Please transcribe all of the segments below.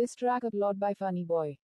This track uploaded by Funny Boy.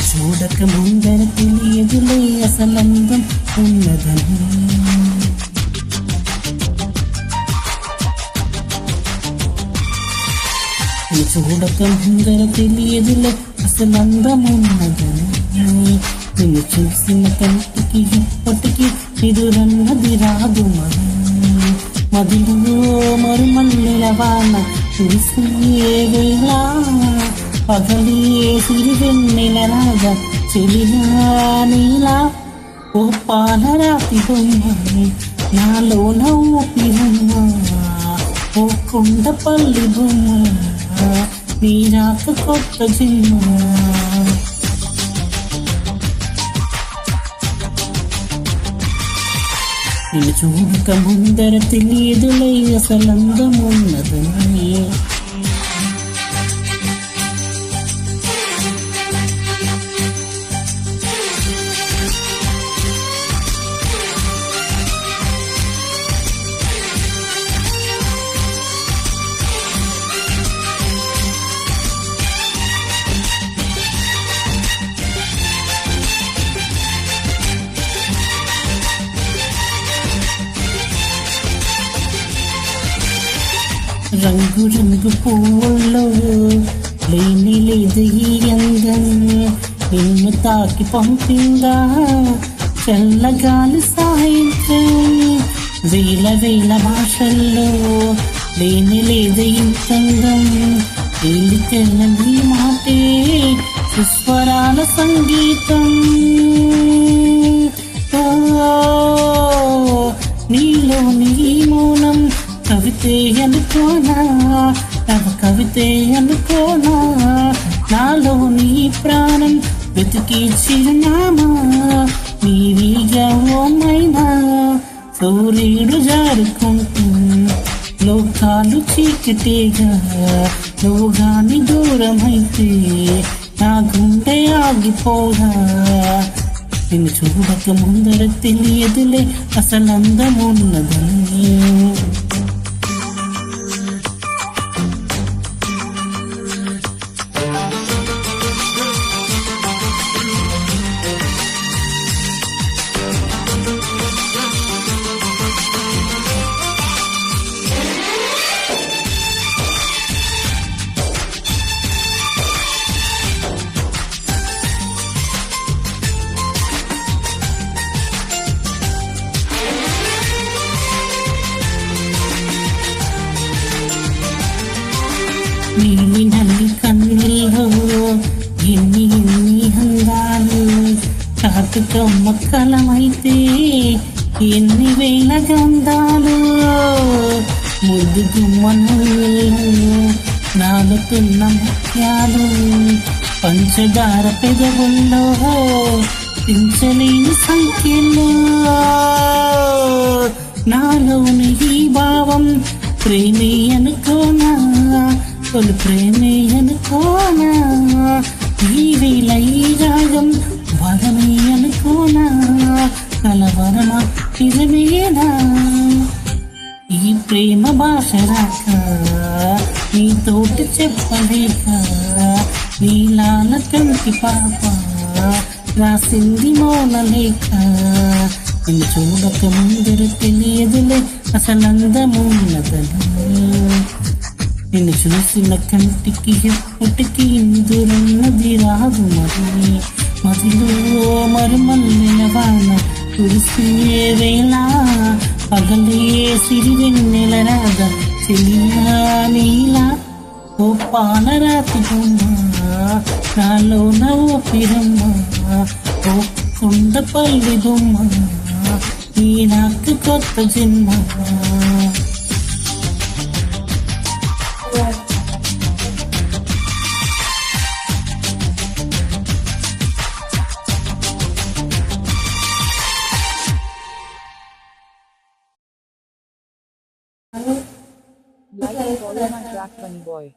చూడక ముందర తెలియదులే అసలందం ఉన్నదని చూడక ముందర తెలియదులే అసలందం ఉన్నదని నిన్ను చూసిన కంటికి ఇప్పటికి ఎదురన్నది రాదు మరి మదిలో మరుమల్లెల వాన కురిసే వేళ పగలే సిరివెన్నెల రాగా చెలినా నీలా ఓ పాలరాతి బొమ్మ నాలో నవ్వుపిరమ్మ ఓ కొండపల్లి బొమ్మ నీ రాక కొత్త జన్మ నిన్ను చూడక ముందర తెలియదులే అసలందమున్నదని రంగు రంగు పువ్వుల్లో లేని లేదు ఈ అందం నిన్ను తాకి పంపిందా చల్లగాలి సాయంత్రం వేల వేల భాషల్లో లేని లేదు ఇంతందం తేలి తెల్లని మాటే సుస్వరాల సంగీతం నీలోని మౌనం కవితే అనుకోనా నవ కవితే అనుకోనా నాలో నీ ప్రాణం వెతికి చిరునామా నీవిగా ఓమైనా సూర్యుడు జారుకుంటూ లోకాలు చీకటిగా నువ్వు గాని దూరమైతే నా గుండె ఆగిపోగా నిన్ను చూడక ముందర తెలియదులే అసలందమున్నదని నీలి నల్లి కన్నుల్లో ఎన్ని ఎన్ని అందాలు కాటుకమ్మ కలమైతే ఎన్ని వేల గంధాలు ముద్దు గుమ్మను నాలుతున్న ముత్యాలు పంచదార పెదవుల్లో పెంచలేని సంఖ్యలో నాలోని ఈ భావం ప్రేమే అనుకోనా తొలి ప్రేమే అనుకోనా ఈ వేళ ఈ రాగం వరమే అనుకోనా కలవరమ నిజమేనా ఈ ప్రేమ భాష రాక నీతోటి చెప్పలేక నీలాల కంటి పాప రాసింది మౌనలేక నిన్ను చూడక ముందర తెలియదులే అసలందమున్నదని నిన్ను చూసిన కంటికి ఎప్పటికీ ఎదురన్నది రాదు మరి మదిలో మరుమల్లెల వాన కురిసే వేళ పగలే సిరివెన్నెల రాగా చెలియా నీలా ఓ పాలరాతి బొమ్మ నాలో నవ్వుపిరమ్మ ఓ కొండపల్లి బొమ్మ ఈ నాకు కొత్త జన్మ Like and follow my track Funny Boy.